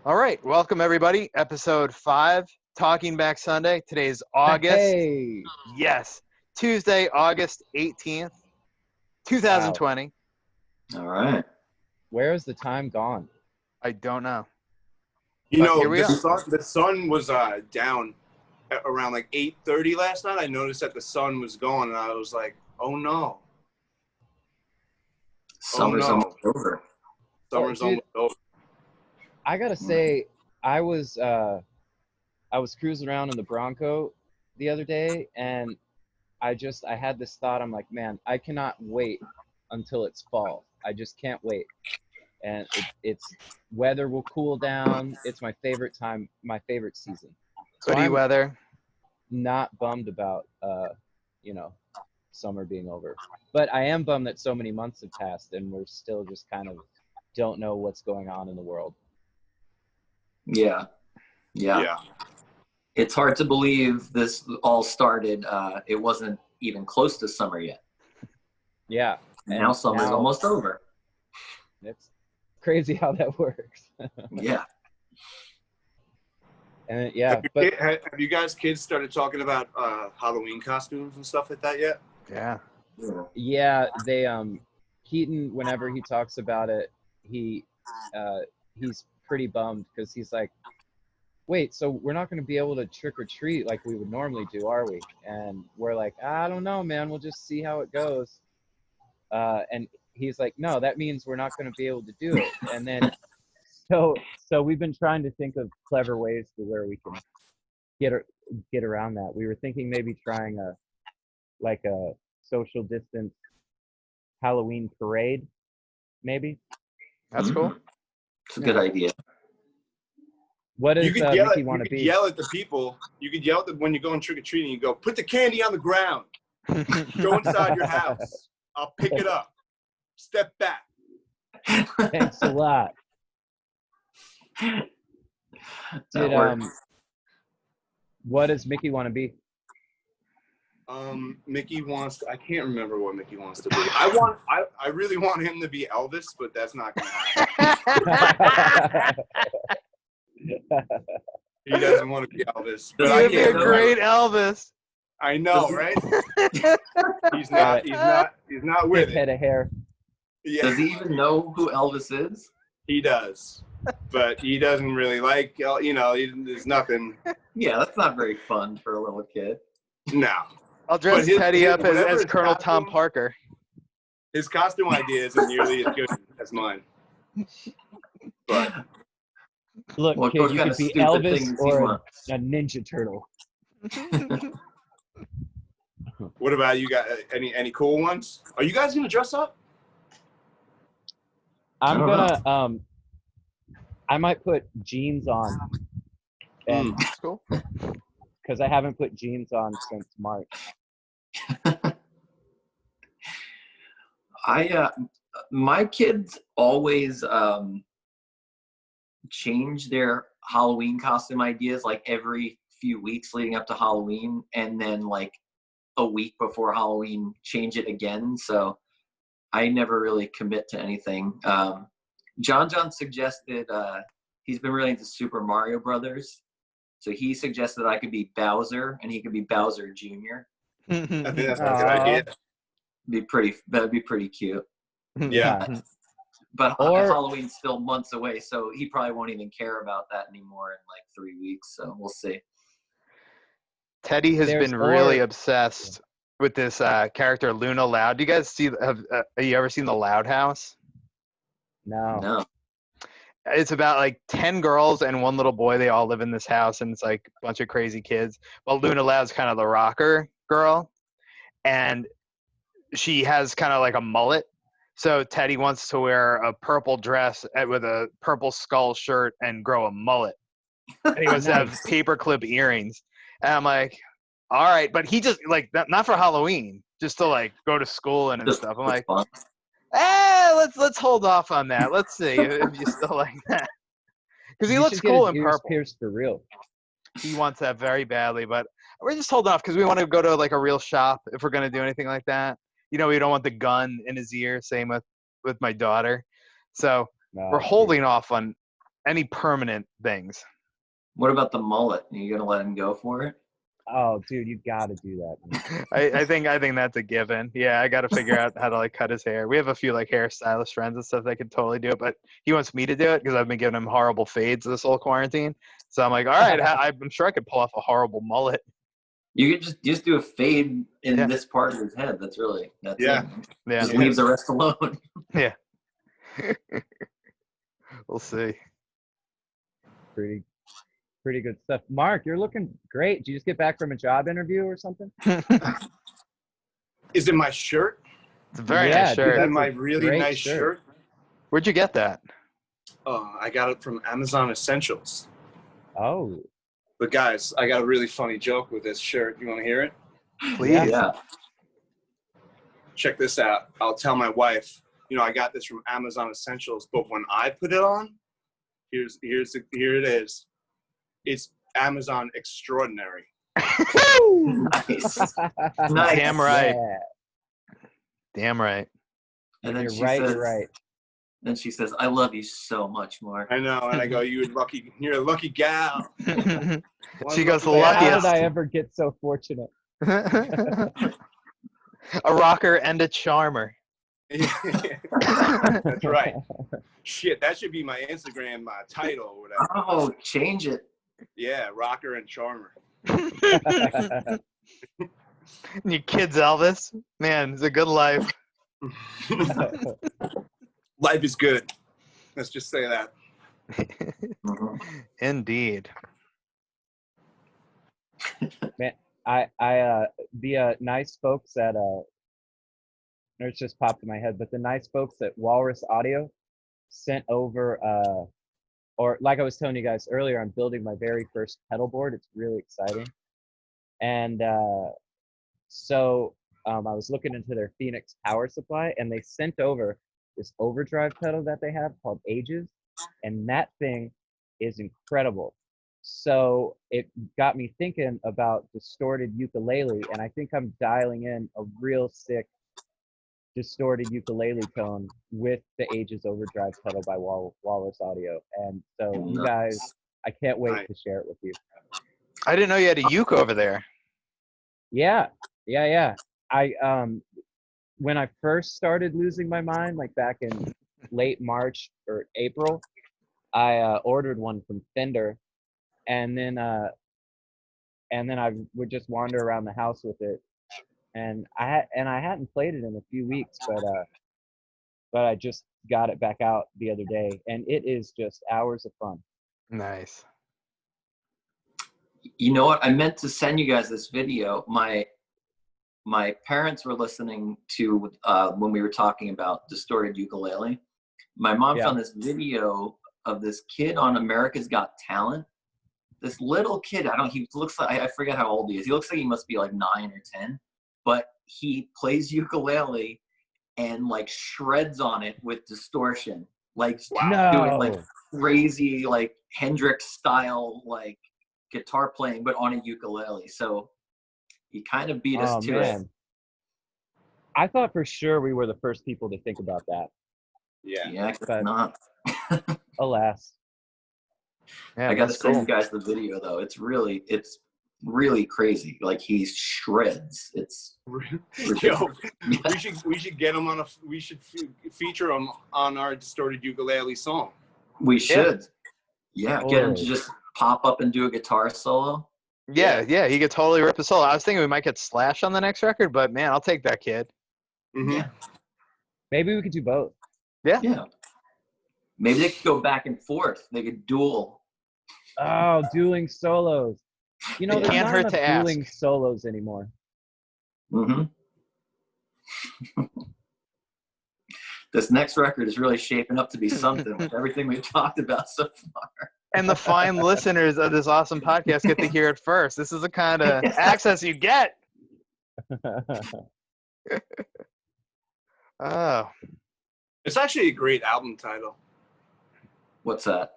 All right, welcome everybody. Episode 5, Talking Back Sunday. Today's August. Hey. Yes, Tuesday, August 18th, 2020. All right. Where is the time gone? I don't know. You But here know, we are. the sun was down at around like 8:30 last night. I noticed that the sun was going, and I was like, "Oh no, Summer's no. almost over. summer's dude. almost over." I gotta say, I was cruising around in the Bronco the other day, and I had this thought. I'm like, man, I cannot wait until it's fall. I just can't wait. And it's weather will cool down. It's my favorite time, my favorite season. So Hoodie I'm weather. not bummed about summer being over, but I am bummed that so many months have passed and we're still just kind of don't know what's going on in the world. Yeah. It's hard to believe this all started. It wasn't even close to summer yet. Yeah. And now summer's almost over. It's crazy how that works. Yeah. And yeah, Have you guys kids started talking about Halloween costumes and stuff like that yet? Yeah. yeah, they Keaton, whenever he talks about it, he's pretty bummed because he's like, wait, so we're not going to be able to trick or treat like we would normally do, are we? And we're like, I don't know, man, we'll just see how it goes. And he's like, no, that means we're not going to be able to do it. And then so we've been trying to think of clever ways to where we can get around that. We were thinking maybe trying a social distance Halloween parade, maybe. That's cool. It's a good idea. What does Mickey want to be? You could yell at the people. You could yell at them when you're going trick or treating. You go, put the candy on the ground. Go inside your house. I'll pick it up. Step back. Thanks a lot. What does Mickey want to be? Mickey wants. I can't remember what Mickey wants to be. I really want him to be Elvis, but that's not gonna happen. He doesn't want to be Elvis. But He'd be a great Elvis. I know, right? He's not with Head it. of hair. Yeah, Does he even know who Elvis is? he does, but he doesn't really like. There's nothing. Yeah, that's not very fun for a little kid. No. I'll dress But Teddy up whatever as his Colonel Tom costume- Parker. His costume idea isn't nearly as good as mine. But Look, What kid, you kind could of be stupid Elvis things he or wants? a Ninja Turtle. what about you guys? Any cool ones? Are you guys gonna dress up? I'm I don't gonna I might put jeans on, and That's cool. because I haven't put jeans on since March. My kids always change their Halloween costume ideas like every few weeks leading up to Halloween, and then like a week before Halloween change it again. So I never really commit to anything. John suggested he's been really into Super Mario Brothers, so he suggested I could be Bowser and he could be Bowser Jr. I think that's a good idea. That'd be pretty cute. Yeah. But Or- Halloween's still months away, so he probably won't even care about that anymore in like 3 weeks. So we'll see. Teddy has There's been really or- obsessed with this character Luna Loud. Do you guys see? Have you ever seen The Loud House? No. No. It's about like 10 girls and one little boy. They all live in this house, and it's like a bunch of crazy kids. Well, Luna Loud's kind of the rocker girl, and she has kind of like a mullet. So Teddy wants to wear a purple dress with a purple skull shirt and grow a mullet. And he wants to have paperclip earrings. And I'm like, all right, but he just like not for Halloween, just to like go to school and Just stuff. I'm for like, fun. let's hold off on that. Let's see if you still like that. Because he You looks should get cool his in ears purple. pierced for real. He wants that very badly, but we're just holding off because we want to go to like a real shop if we're gonna do anything like that. We don't want the gun in his ear. Same with my daughter. So No, we're holding off on any permanent things. What about the mullet? Are you gonna let him go for it? Oh, dude, you got to do that, man. I think that's a given. Yeah, I got to figure out how to like cut his hair. We have a few like hairstylist friends and stuff that could totally do it, but he wants me to do it because I've been giving him horrible fades this whole quarantine. So I'm like, all right, I'm sure I could pull off a horrible mullet. You could just do a fade in Yeah. this part of his head. That's it. Yeah. Just leave the rest alone. Yeah. We'll see. Pretty good stuff. Mark, you're looking great. Did you just get back from a job interview or something? Is it my shirt? It's a very Yeah, nice dude, shirt. Is that's it my a really great nice shirt. shirt? Where'd you get that? I got it from Amazon Essentials. Oh, But guys, I got a really funny joke with this shirt. You want to hear it? Please. Yeah. Check this out. I'll tell my wife, I got this from Amazon Essentials, but when I put it on, here it is. It's Amazon Extraordinary. Nice. Nice. Damn right. yeah. Damn right. And then You're she right. says, You're right. Then she says, "I love you so much, Mark." I know, and I go, you're a lucky gal. She goes, the One lucky How luckiest. did I ever get so fortunate? A rocker and a charmer. gal. That's right. Shit, that should be my Instagram title or whatever. Oh, change it. Yeah, rocker and charmer. And your kids, Elvis. Man, it's a good life. Life is good. Let's just say that. Mhm. Indeed. The nice folks at it's just popped in my head, but the nice folks at Walrus Audio sent over or like I was telling you guys earlier, I'm building my very first pedal board. It's really exciting. And so I was looking into their Phoenix power supply, and they sent over this overdrive pedal that they have called Ages, and that thing is incredible. So it got me thinking about distorted ukulele, and I think I'm dialing in a real sick distorted ukulele tone with the Ages overdrive pedal by Walrus Audio. And so you guys, I can't wait to share it with you. I didn't know you had a uke over there. Yeah. I when I first started losing my mind, like back in late March or April, I ordered one from Fender, and then I would just wander around the house with it, and I hadn't played it in a few weeks, but I just got it back out the other day, and it is just hours of fun. Nice. You know what? I meant to send you guys this video. My parents were listening to when we were talking about distorted ukulele. My mom found this video of this kid on America's Got Talent. This little kid, he looks like, I forget how old he is. He looks like he must be like 9 or 10, but he plays ukulele and like shreds on it with distortion, like doing like crazy, like Hendrix style, like guitar playing, but on a ukulele. So he kind of beat us to it. I thought for sure we were the first people to think about that. Yeah, but not. Alas. Yeah, I got to send you guys the video though. It's really crazy. Like he shreds. It's Yo, we should get him we should feature him on our distorted ukulele song. We should. Yeah, get him to just pop up and do a guitar solo. Yeah, he could totally rip a solo. I was thinking we might get Slash on the next record, but man, I'll take that kid. Mm-hmm. Yeah. Maybe we could do both. Yeah. Maybe they could go back and forth. They could duel. Oh, dueling solos. You know, It there's can't not hurt enough to ask. dueling solos anymore. Mm-hmm. This next record is really shaping up to be something with everything we've talked about so far. And the fine listeners of this awesome podcast get to hear it first. This is the kind of access you get. Oh. It's actually a great album title. What's that?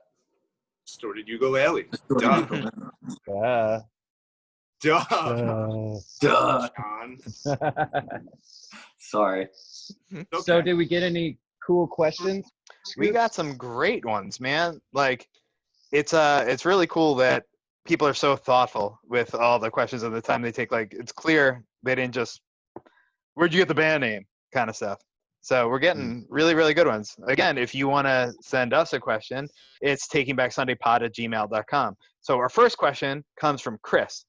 Distorted Ukulele. Duh. Duh. Sean. Sorry. So did we get any cool questions? We got some great ones, man. Like, it's really cool that people are so thoughtful with all the questions and the time they take. Like, it's clear they didn't just, where'd you get the band name kind of stuff. So we're getting really, really good ones. Again, if you want to send us a question, it's takingbacksundaypod@gmail.com. So our first question comes from Chris.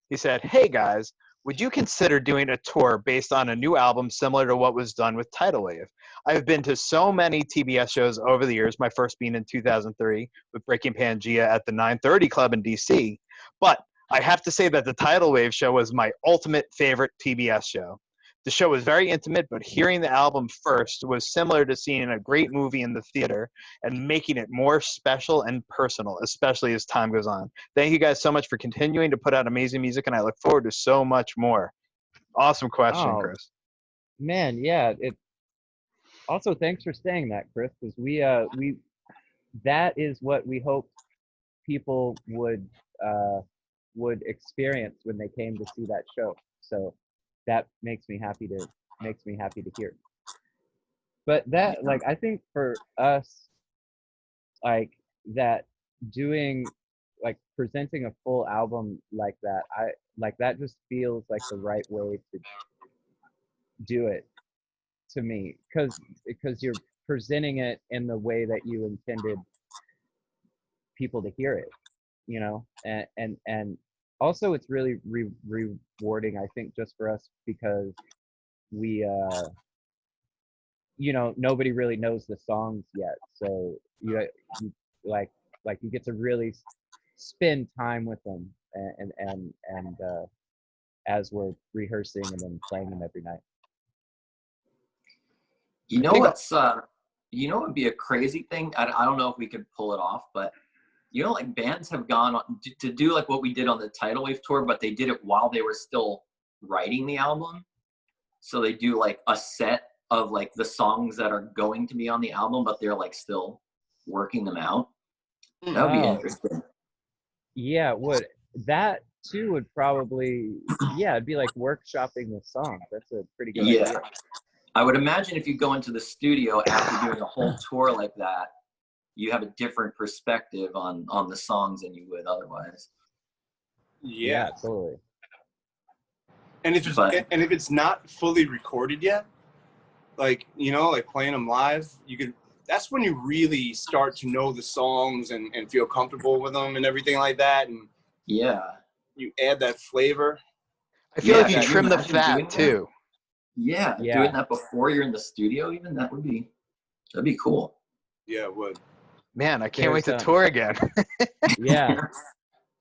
He said, "Hey guys, would you consider doing a tour based on a new album similar to what was done with Tidal Wave? I've been to so many TBS shows over the years, my first being in 2003 with Breaking Pangea at the 930 Club in DC, but I have to say that the Tidal Wave show was my ultimate favorite TBS show. The show was very intimate, but hearing the album first was similar to seeing a great movie in the theater and making it more special and personal, especially as time goes on. Thank you guys so much for continuing to put out amazing music, and I look forward to so much more." Awesome question, Oh, Chris. man, yeah. Also, thanks for saying that, Chris, because we that is what we hoped people would experience when they came to see that show. So that makes me happy to hear. But that, like, I think for us, like, that doing, like, presenting a full album like that, that just feels like the right way to do it to me, because you're presenting it in the way that you intended people to hear it, you know, and also it's really rewarding, I think, just for us, because we you know, nobody really knows the songs yet, so you like you get to really spend time with them, and as we're rehearsing and then playing them every night. You know what's you know, what would be a crazy thing? I don't know if we could pull it off, but you know, like, bands have gone on to do like what we did on the Tidal Wave tour, but they did it while they were still writing the album. So they do like a set of like the songs that are going to be on the album, but they're like still working them out. That would be interesting. Yeah, would that too would probably, yeah, it'd be like workshopping the song. That's a pretty good idea. I would imagine if you go into the studio after doing a whole tour like that, you have a different perspective on the songs than you would otherwise. Yeah, totally. And if it's not fully recorded yet, like, you know, like playing them live, that's when you really start to know the songs and feel comfortable with them and everything like that. And yeah, you add that flavor. I feel like you trim the fat too. Yeah, doing that before you're in the studio, even, that'd be cool. Yeah, it would. Man, I can't wait to tour again. Yeah,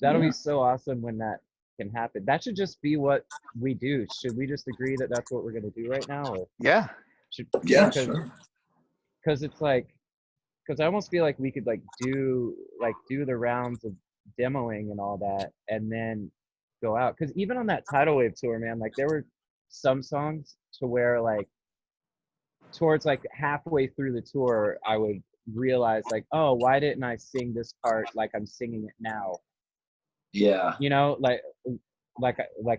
that'll be so awesome when that can happen. That should just be what we do. Should we just agree that that's what we're going to do right now? Or yeah. Sure. Because it's like, because I almost feel like we could do the rounds of demoing and all that, and then go out. Because even on that Tidal Wave tour, man, like, there were some songs to where, like, towards like halfway through the tour, I would realize, like, oh, why didn't I sing this part like I'm singing it now? Yeah. You know, like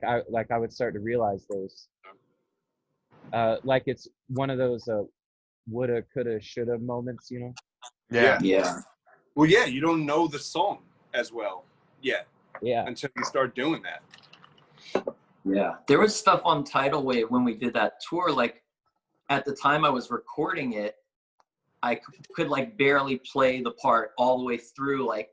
I would start to realize those. Like, it's one of those woulda, coulda, shoulda moments, you know? Yeah. Well, yeah, you don't know the song as well yet. Yeah. Until you start doing that. Yeah. There was stuff on Tidal Wave when we did that tour, like, at the time I was recording it, I could like barely play the part all the way through, like,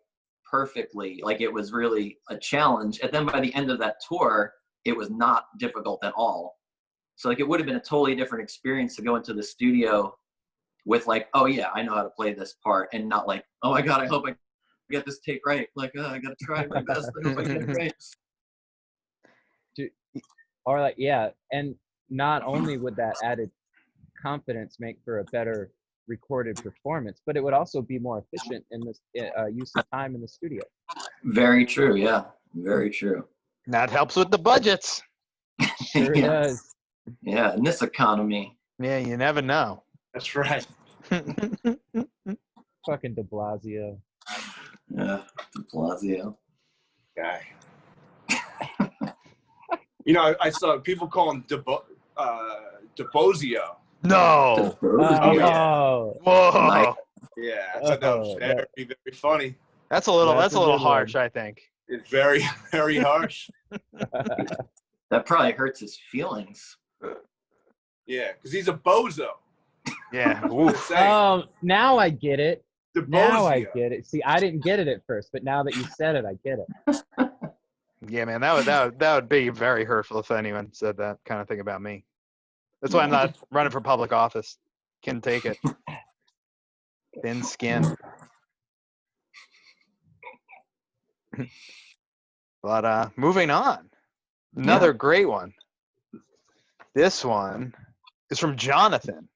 perfectly. Like, it was really a challenge. And then by the end of that tour, it was not difficult at all. So, like, it would have been a totally different experience to go into the studio with, like, oh yeah, I know how to play this part, and not like, oh my God, I hope I get this take right. Like, I gotta try my best. I hope I get it right. Or like, yeah, and not only would that added confidence make for a better recorded performance, but it would also be more efficient in this use of time in the studio. Very true. Yeah, very true. That helps with the budgets. Sure does. Yeah, in this economy. Yeah, you never know. That's right. Fucking De Blasio. Yeah, De Blasio. Guy. You know, I saw people call him DeBozio, No. Bros, yeah. Oh, Whoa. Nice. Yeah, I thought that was Oh, very, very funny. That's a little. That's That's a a little good one. harsh, I think. It's very, very harsh. That probably hurts his feelings. Yeah, because he's a bozo. Yeah. Just Oof. saying. now I get it. The Now I bozio. get it. See, I didn't get it at first, but now that you said it, I get it. Yeah, man. That would be very hurtful if anyone said that kind of thing about me. That's why I'm not running for public office. Can take it. Thin skin. But moving on. Another great one. This one is from Jonathan.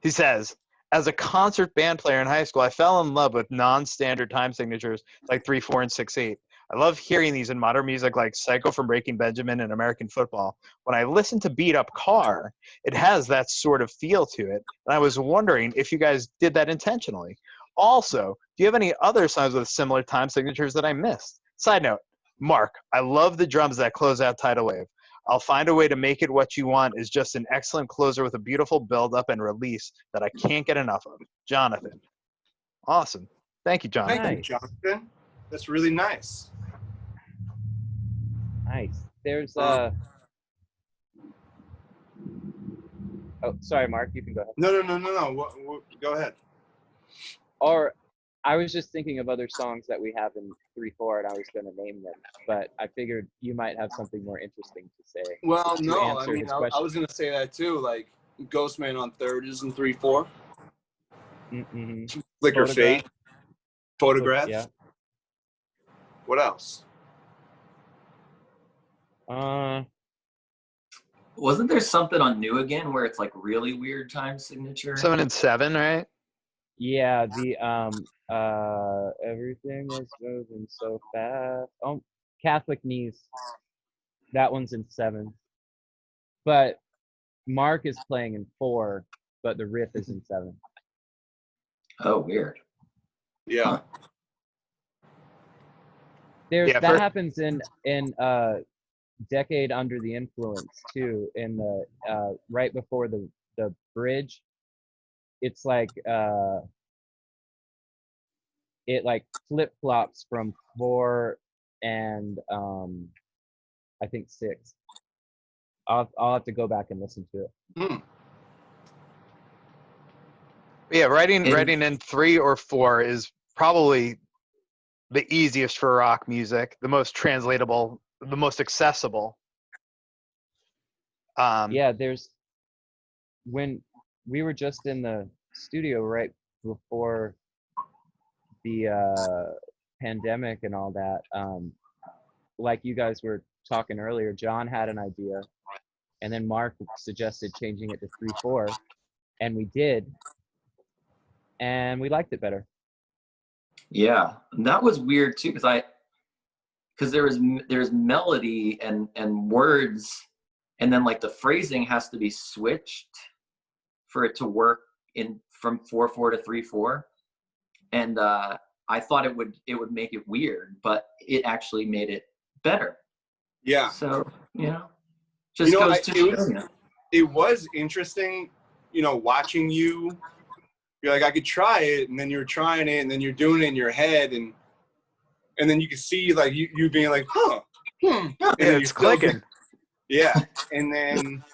He says, as a concert band player in high school, I fell in love with non-standard time signatures like 3/4 and 6/8. I love hearing these in modern music like Psycho from Breaking Benjamin and American Football. When I listen to Beat Up Car, it has that sort of feel to it. And I was wondering if you guys did that intentionally. Also, do you have any other songs with similar time signatures that I missed? Side note, Mark, I love the drums that close out Tidal Wave. I'll Find a Way to Make It What You Want is just an excellent closer with a beautiful build-up and release that I can't get enough of. Jonathan. Awesome. Thank you, Jonathan. Thank you, Nice. Jonathan. That's really nice. Nice. There's oh, sorry, Mark. You can go ahead. No. Go ahead. Or I was just thinking of other songs that we have in 3/4, and I was going to name them, but I figured you might have something more interesting to say. Well, to no, I answer mean, his I question. was gonna say that too. Like Ghostman on Third is in 3/4. Mm-hmm. Flicker Fate. Photograph. Yeah. What else? Wasn't there something on New Again where it's like really weird time signature? 7 and 7, right? Yeah, the everything was moving so fast. Oh, Catholic Knees. That one's in 7. But Mark is playing in 4, but the riff is in 7. Oh, weird. Yeah. That happens in Decade Under the Influence too. In the right before the bridge, it's like it like flip flops from 4 and I think 6. I'll have to go back and listen to it. Yeah, writing in 3 or 4 is probably the easiest for rock music, the most translatable, the most accessible. Yeah, when we were just in the studio right before the pandemic and all that, like you guys were talking earlier, John had an idea, and then Mark suggested changing it to 3/4, and we did, and we liked it better. Yeah, and that was weird too, because there's melody and words, and then like the phrasing has to be switched for it to work from 4/4 to 3/4, and I thought it would make it weird, but it actually made it better. Yeah. So just goes to show you. It was interesting, watching you. You're like, I could try it, and then you're trying it, and then you're doing it in your head, and then you can see like you being like, and then it's clicking. Yeah, and then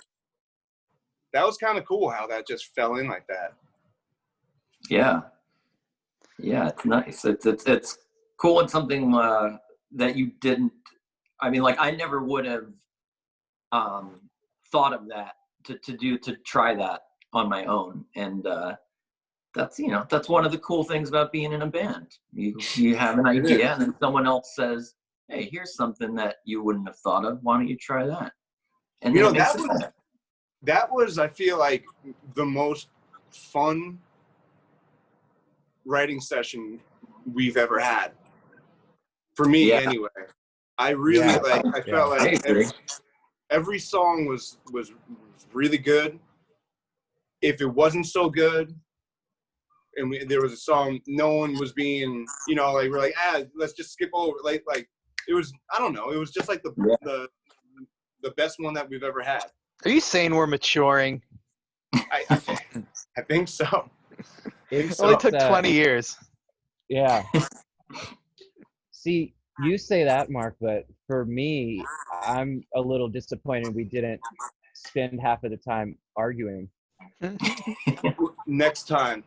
that was kind of cool how that just fell in like that. Yeah, it's nice. It's cool and something that you didn't. I mean, like I never would have thought of that to try that on my own, and that's one of the cool things about being in a band. You have an idea, and then someone else says, "Hey, here's something that you wouldn't have thought of. Why don't you try that?" And that was I feel like the most fun writing session we've ever had. For me, anyway. I really I felt like every song was really good. If it wasn't so good, and there was a song no one was being, like we're like, let's just skip over. Like it was, I don't know, it was just like the best one that we've ever had. Are you saying we're maturing? I think so. It's It only took 20 years. Yeah. See, you say that, Mark, but for me, I'm a little disappointed we didn't spend half of the time arguing. Next time.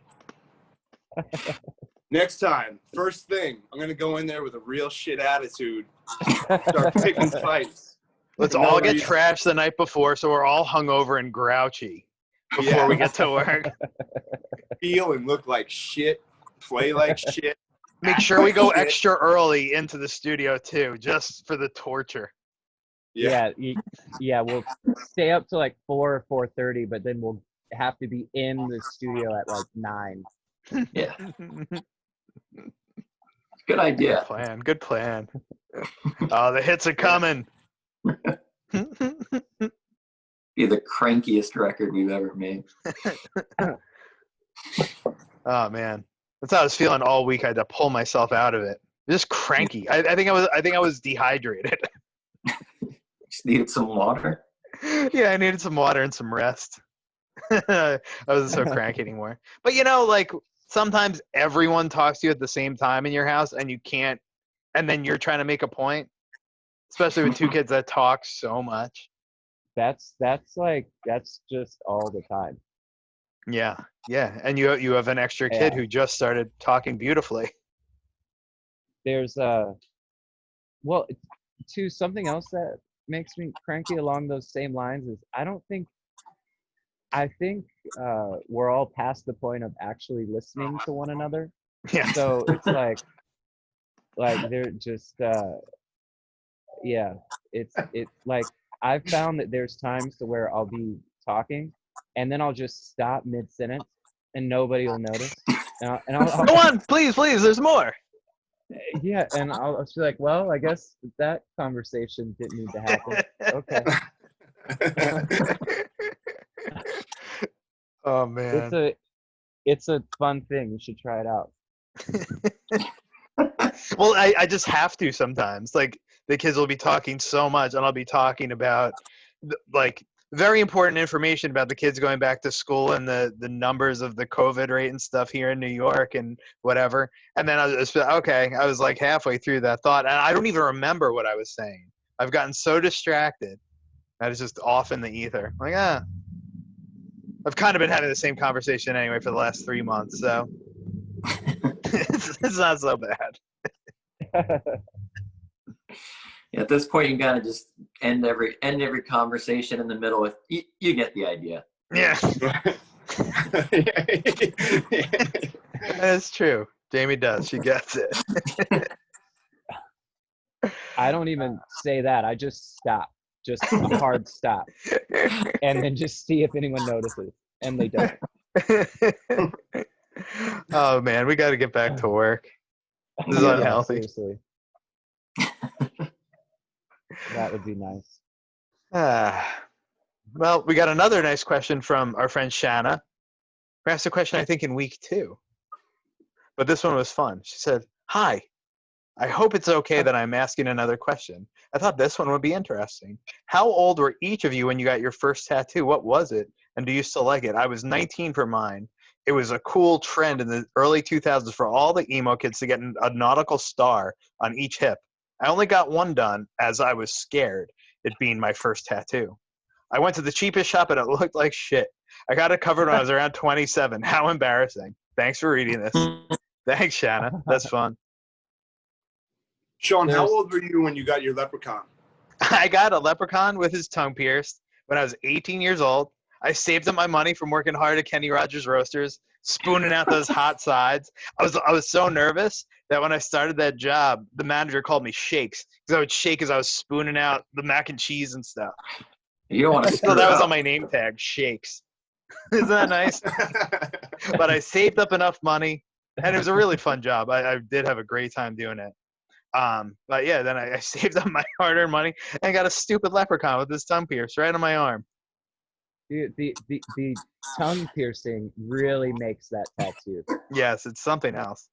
Next time. First thing, I'm gonna go in there with a real shit attitude. Start picking fights. Let's all get trashed the night before, so we're all hungover and grouchy before we get to work. Feel and look like shit. Play like shit. Make sure we go extra early into the studio too, just for the torture. Yeah, we'll stay up to like 4 or 4:30, but then we'll have to be in the studio at like 9. Yeah. Good idea. Good plan. Oh, the hits are coming. Be the crankiest record we've ever made. Oh man, that's how I was feeling all week. I had to pull myself out of it. Just cranky. I think I was dehydrated. Just needed some water. Yeah, I needed some water and some rest. I wasn't so cranky anymore. But like sometimes everyone talks to you at the same time in your house, and you can't. And then you're trying to make a point, especially with two kids that talk so much. That's just all the time. Yeah, and you have an extra kid who just started talking beautifully. There's something else that makes me cranky along those same lines is I think we're all past the point of actually listening to one another. Yeah. So it's like they're just it's like I've found that there's times to where I'll be talking and then I'll just stop mid-sentence and nobody will notice. And I'll go on, please, there's more. Yeah, and I'll be like, well, I guess that conversation didn't need to happen. Okay. Oh man. It's a fun thing. You should try it out. Well, I just have to sometimes. Like the kids will be talking so much, and I'll be talking about like very important information about the kids going back to school and the numbers of the COVID rate and stuff here in New York and whatever. And then I was just, okay, I was like halfway through that thought, and I don't even remember what I was saying. I've gotten so distracted. I was just off in the ether. Like, I've kind of been having the same conversation anyway for the last 3 months, so it's not so bad. At this point, you gotta just end every conversation in the middle with you get the idea. Yeah. That's true. Jamie does. She gets it. I don't even say that. I just stop. Just a hard stop. And then just see if anyone notices. And they don't. Oh, man. We got to get back to work. This is unhealthy. Seriously. That would be nice. Well, we got another nice question from our friend Shanna. We asked a question, I think, in week 2. But this one was fun. She said, "Hi, I hope it's okay that I'm asking another question. I thought this one would be interesting. How old were each of you when you got your first tattoo? What was it? And do you still like it? I was 19 for mine. It was a cool trend in the early 2000s for all the emo kids to get a nautical star on each hip. I only got one done as I was scared, it being my first tattoo. I went to the cheapest shop and it looked like shit. I got it covered when I was around 27. How embarrassing. Thanks for reading this." Thanks, Shanna. That's fun. Sean, how old were you when you got your leprechaun? I got a leprechaun with his tongue pierced when I was 18 years old. I saved up my money from working hard at Kenny Rogers Roasters, spooning out those hot sides. I was so nervous that when I started that job, the manager called me Shakes because I would shake as I was spooning out the mac and cheese and stuff. You don't want to So that was on my name tag, Shakes. Isn't that nice? But I saved up enough money, and it was a really fun job. I did have a great time doing it. But yeah, then I saved up my hard-earned money and got a stupid leprechaun with his tongue pierced right on my arm. The tongue piercing really makes that tattoo. Yes, it's something else.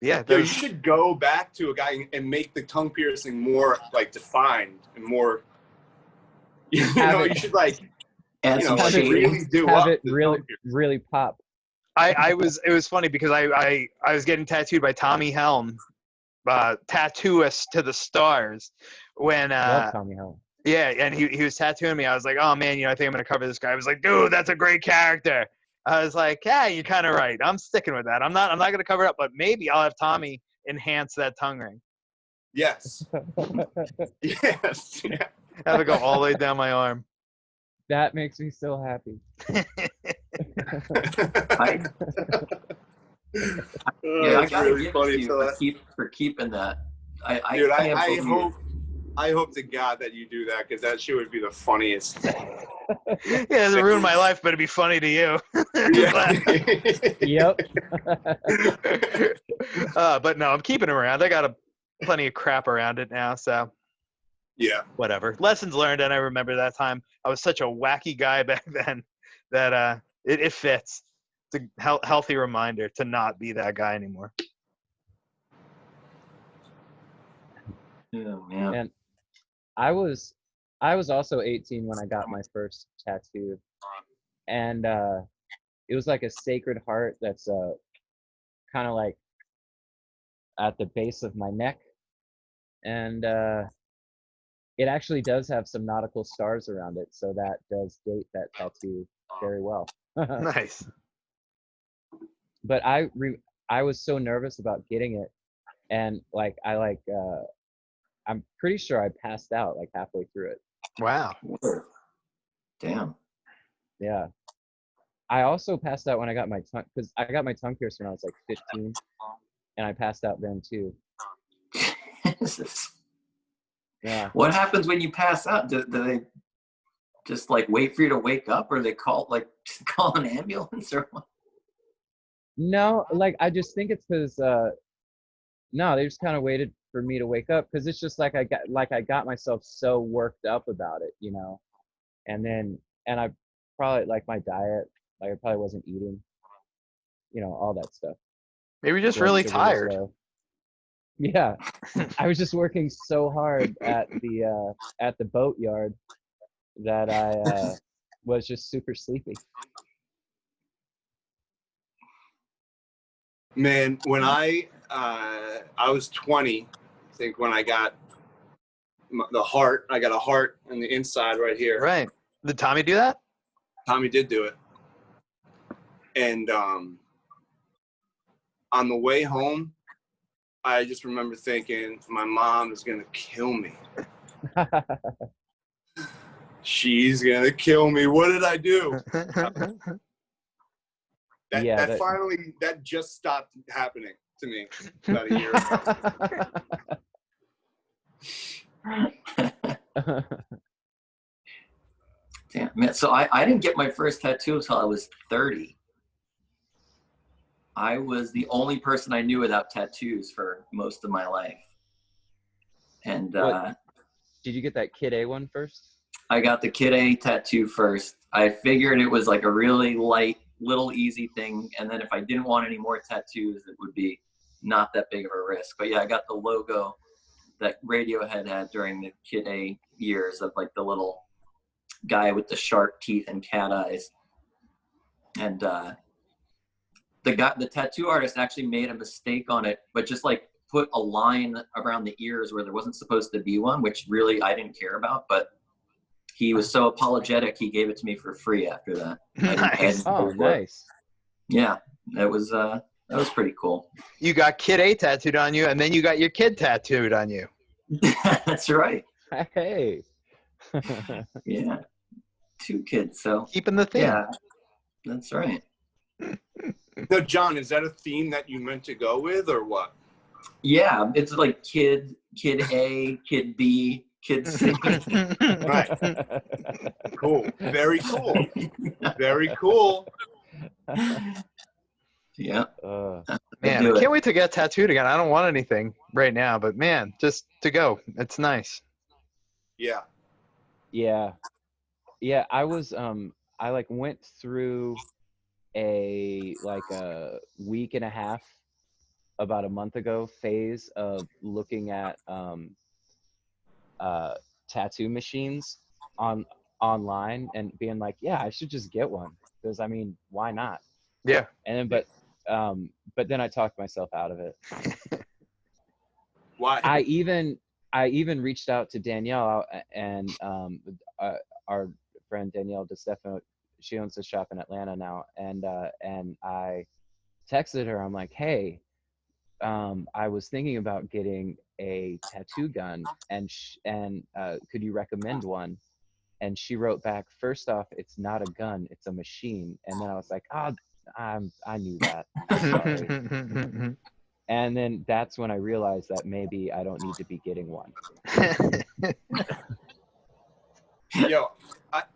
Yeah, you should go back to a guy and make the tongue piercing more like defined and more. You should like Add you some know, like shading. really do Have up it the really, tongue piercing. really pop. It was funny because I was getting tattooed by Tommy Helm, tattooist to the stars, when Love Tommy Helm. yeah, and he was tattooing me. I was like, oh man, you know, I think I'm gonna cover this guy. I was like, dude, that's a great character. I was like, yeah, you're kind of right. I'm sticking with that. I'm not gonna cover it up, but maybe I'll have Tommy enhance that tongue ring. Yes. Yes. Yeah. Have it go all the way down my arm. That makes me so happy. I, Oh, yeah, I that's gotta really give funny. it to So you for keeping that. dude, I I hope to God that you do that, because that shit would be the funniest. Yeah, it ruined my life, but it'd be funny to you. Yeah. Yep. But no, I'm keeping it around. I got plenty of crap around it now, so Yeah. whatever. Lessons learned, and I remember that time. I was such a wacky guy back then that it fits. It's a healthy reminder to not be that guy anymore. Oh, man. And I was also 18 when I got my first tattoo, and it was like a Sacred Heart that's kind of like at the base of my neck, and it actually does have some nautical stars around it, so that does date that tattoo very well. Nice. But I was so nervous about getting it, and like I'm pretty sure I passed out like halfway through it. Wow. Damn. Yeah. I also passed out when I got my tongue, because I got my tongue pierced when I was like 15, and I passed out then too. Yeah. What happens when you pass out? Do they just like wait for you to wake up, or they call an ambulance, or what? No, like I just think it's because no, they just kind of waited for me to wake up, because it's just like I got myself so worked up about it, you know, and I probably like my diet, like I probably wasn't eating, you know, all that stuff. Maybe just Blood really sugar was tired. low. Yeah, I was just working so hard at the boat yard that I was just super sleepy. Man, when I was 20, I think, when I got the heart. I got a heart on the inside right here. Right. Did Tommy do that? Tommy did do it. And on the way home, I just remember thinking, my mom is going to kill me. She's going to kill me. What did I do? That just stopped happening to me about a year ago. Damn, man. So I didn't get my first tattoo until I was 30. I was the only person I knew without tattoos for most of my life. And did you get that Kid A one first? I got the Kid A tattoo first. I figured it was like a really light, little easy thing. And then if I didn't want any more tattoos, it would be not that big of a risk. But yeah, I got the logo that Radiohead had during the Kid A years, of like the little guy with the sharp teeth and cat eyes. And the tattoo artist actually made a mistake on it, but just like put a line around the ears where there wasn't supposed to be one, which really I didn't care about. But he was so apologetic, he gave it to me for free after that. Nice. Oh, nice. Yeah, that was pretty cool. You got Kid A tattooed on you, and then you got your kid tattooed on you. That's right. Hey. Yeah, 2 kids. So Keeping the theme. yeah, that's right. No, John, is that a theme that you meant to go with, or what? Yeah, it's like kid A, kid B, kid C. Right. Cool. Very cool. Very cool. Yeah. Man, I can't wait to get tattooed again. I don't want anything right now, but man, just to go. It's nice. Yeah. Yeah. Yeah, I was I like went through a week and a half about a month ago phase of looking at tattoo machines online and being like, yeah, I should just get one, because I mean, why not? Yeah. And then but then I talked myself out of it. Why? I even reached out to Danielle and our friend Danielle DeStefano. She owns a shop in Atlanta now, and I texted her. I'm like, hey, I was thinking about getting a tattoo gun, and could you recommend one? And she wrote back, first off, it's not a gun, it's a machine. And then I was like, I knew that. Sorry. And then that's when I realized that maybe I don't need to be getting one. Yo,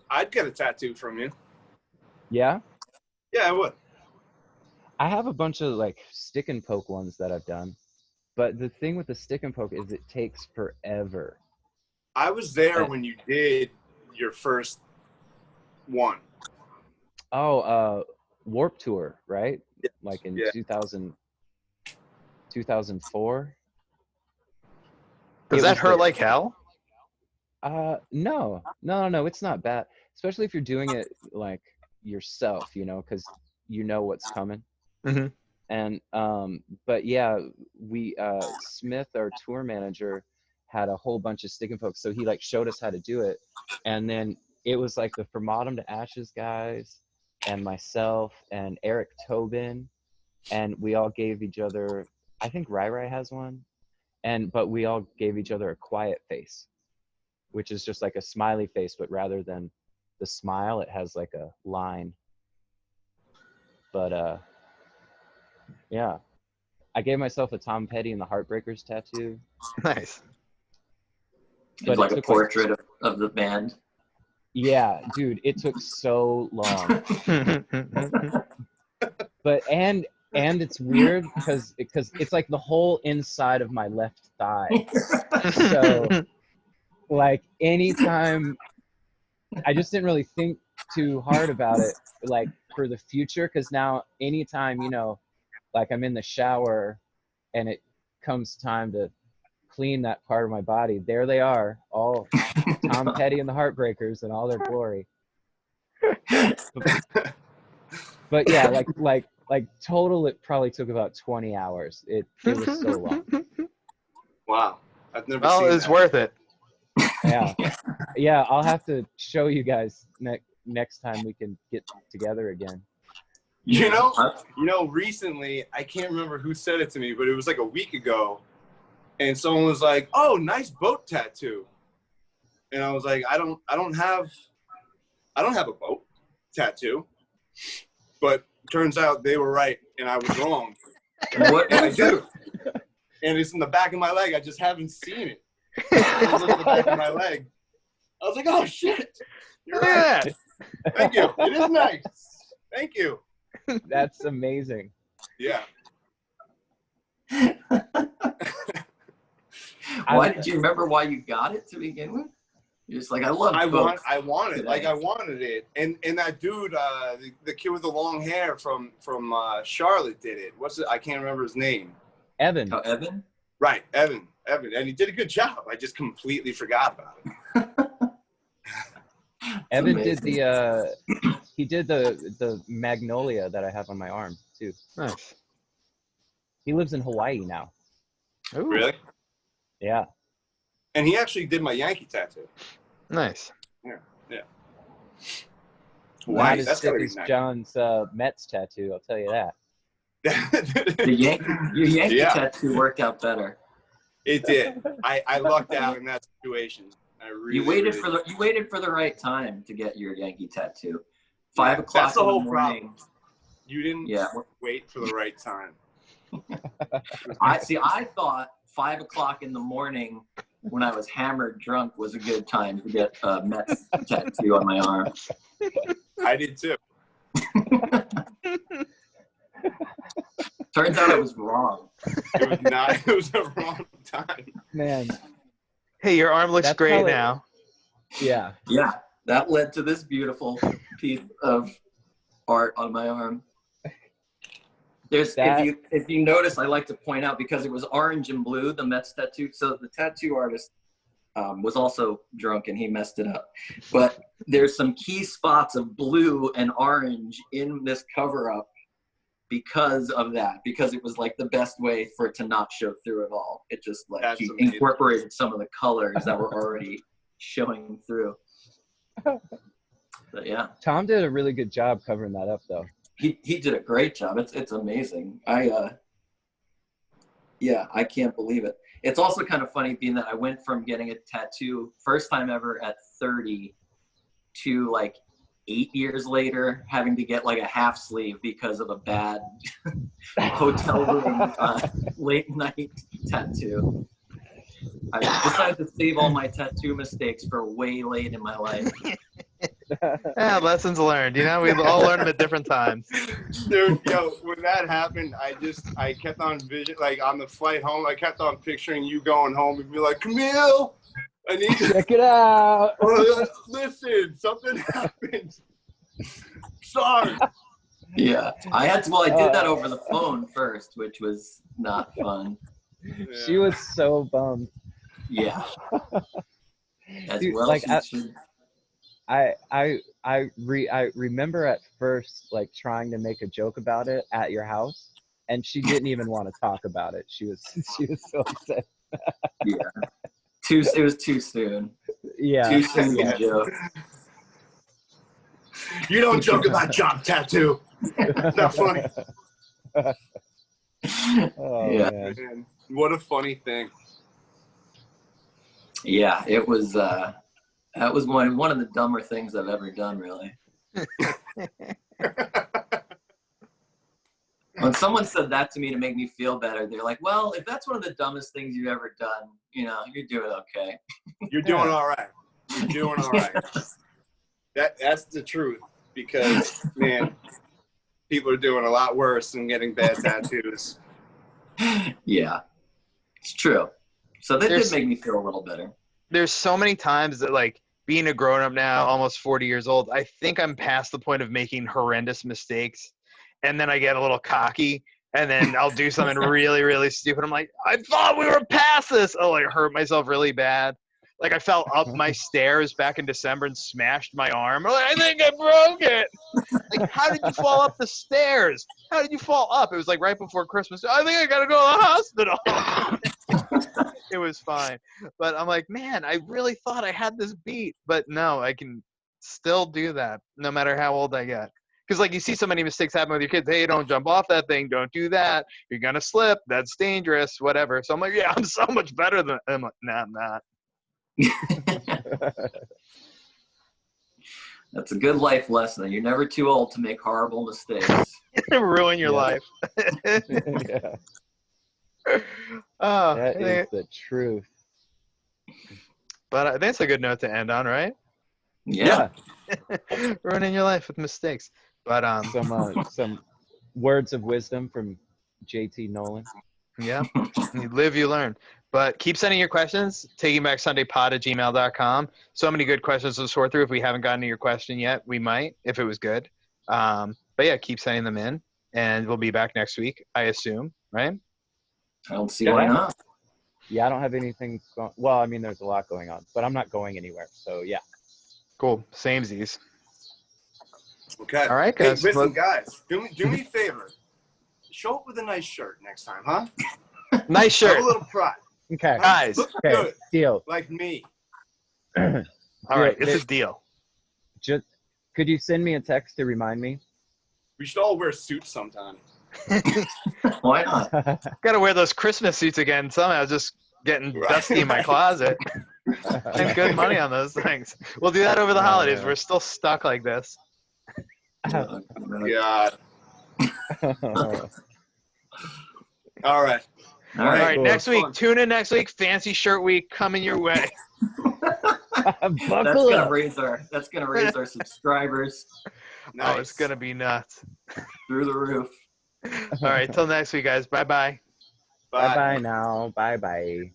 I'd get a tattoo from you. Yeah? Yeah, I would. I have a bunch of like stick and poke ones that I've done. But the thing with the stick and poke is it takes forever. I was there when you did your first one. Oh, Warped Tour, right? Yeah. Like in 2004. Does that hurt like hell? No, it's not bad. Especially if you're doing it like yourself, you know, because you know what's coming. Mm-hmm. And but yeah, we Smith, our tour manager, had a whole bunch of stick and pokes, so he like showed us how to do it. And then it was like the From Autumn to Ashes guys and myself and Eric Tobin, and we all gave each other, I think Rai Rai has one, but we all gave each other a quiet face, which is just like a smiley face, but rather than the smile, it has like a line. But yeah, I gave myself a Tom Petty and the Heartbreakers tattoo. Nice. But like a portrait of the band. Yeah, dude, it took so long. But and it's weird because it's like the whole inside of my left thigh. So like anytime, I just didn't really think too hard about it, like for the future, because now anytime, you know, like I'm in the shower and it comes time to clean that part of my body, there they are, all Tom Petty and the Heartbreakers in all their glory. But yeah, like total, it probably took about 20 hours. It was so long. Wow, I've never well, seen it's that. worth it. Yeah, I'll have to show you guys next time we can get together again. You know, recently, I can't remember who said it to me, but it was like a week ago, and someone was like, "Oh, nice boat tattoo," and I was like, "I don't have a boat tattoo," but turns out they were right and I was wrong. What I do, and it's in the back of my leg. I just haven't seen it. I looked at the back of my leg. I was like, "Oh shit, you're right." Thank you. It is nice. Thank you. That's amazing. Yeah. Why did you remember why you got it to begin with? You're just like, I wanted it. And that dude, the kid with the long hair from Charlotte did it. I can't remember his name. Evan. Oh, Evan? Right, Evan. And he did a good job. I just completely forgot about it. Evan did the magnolia that I have on my arm too. Nice. He lives in Hawaii now. Ooh. Really? Yeah. And he actually did my Yankee tattoo. Nice. Yeah. Not as That's sick gotta be as nice. John's Mets tattoo, I'll tell you that. Your Yankee tattoo worked out better. It did. I lucked out in that situation. You waited for the right time to get your Yankee tattoo. 5 o'clock That's the in the whole morning. problem. You didn't wait for the right time. I thought 5 o'clock in the morning when I was hammered drunk was a good time to get a Mets tattoo on my arm. I did too. Turns out I was wrong. It was not. It was the wrong time. Man. Hey, your arm looks That's great probably- now. Yeah. Yeah, that led to this beautiful piece of art on my arm. If you notice, I like to point out, because it was orange and blue, the Mets tattoo. So the tattoo artist was also drunk and he messed it up. But there's some key spots of blue and orange in this cover-up because of that, because it was like the best way for it to not show through at all. It just like That's he amazing. incorporated some of the colors that were already showing through. But yeah, Tom did a really good job covering that up, though. he did a great job. It's amazing. Yeah, I can't believe it. It's also kind of funny being that I went from getting a tattoo first time ever at 30 to like 8 years later having to get like a half sleeve because of a bad hotel room late night tattoo. I decided to save all my tattoo mistakes for way late in my life. Yeah, lessons learned. You know, we all learn them at different times. Dude, yo, when that happened, I kept on like on the flight home, I kept on picturing you going home and be like, Camille, I need you. Check it out. Listen, something happened. Sorry. Yeah, I did that over the phone first, which was not fun. She was so bummed. Yeah. As Dude, well like, she should. I remember at first like trying to make a joke about it at your house, and she didn't even want to talk about it. She was so upset. Yeah. It was too soon. Yeah. Too soon to joke. You don't joke about job tattoo. Not funny. Oh, Yeah. Man, what a funny thing. Yeah, it was that was one of the dumber things I've ever done, really. When someone said that to me to make me feel better, they're like, well, if that's one of the dumbest things you've ever done, you know, you're doing okay. You're doing all right. You're doing all right. That's the truth, because, man, people are doing a lot worse than getting bad tattoos. Yeah, it's true. So that did make me feel a little better. There's so many times that, like, being a grown-up now, almost 40 years old, I think I'm past the point of making horrendous mistakes. And then I get a little cocky, and then I'll do something really, really stupid. I'm like, I thought we were past this. Oh, like, hurt myself really bad. Like, I fell up my stairs back in December and smashed my arm. I'm like, I think I broke it. Like, how did you fall up the stairs? How did you fall up? It was, like, right before Christmas. I think I got to go to the hospital. It was fine. But I'm like, man, I really thought I had this beat. But no, I can still do that no matter how old I get. Because, like, you see so many mistakes happen with your kids. Hey, don't jump off that thing. Don't do that. You're going to slip. That's dangerous, whatever. So I'm like, yeah, I'm so much better than I'm like, nah, I'm not. That's a good life lesson. You're never too old to make horrible mistakes. Ruin your life. Yeah. Oh, That is the truth. but I think it's a good note to end on, right? Yeah. Ruining your life with mistakes. But Some words of wisdom from JT Nolan. yeah, you live, you learn. But keep sending your questions, takingbacksundaypod@gmail.com. So many good questions to sort through. If we haven't gotten to your question yet, we might, if it was good. But yeah, keep sending them in, and we'll be back next week, I assume, right? I don't see why not. Yeah, I don't have anything. Well, I mean, there's a lot going on, but I'm not going anywhere. So yeah. Cool. Samesies. Okay. All right, Hey, guys. listen, guys, do me a favor. Show up with a nice shirt next time, huh? Nice Have shirt. a little pride. Okay. Guys. Look Okay. good, Deal. like me. All right, it's a deal. Just could you send me a text to remind me? We should all wear suits sometime. Why not? Got to wear those Christmas suits again somehow. Just getting dusty in my closet. And good money on those things. We'll do that over the holidays. Yeah. We're still stuck like this. God. Oh, All right. All All right. right, cool. next week. Tune in next week. Fancy shirt week coming your way. That's Buckle gonna up. raise our subscribers Nice. Oh, it's going to be nuts. through the roof. All right, till next week, guys. Bye-bye. Bye bye now. Bye bye.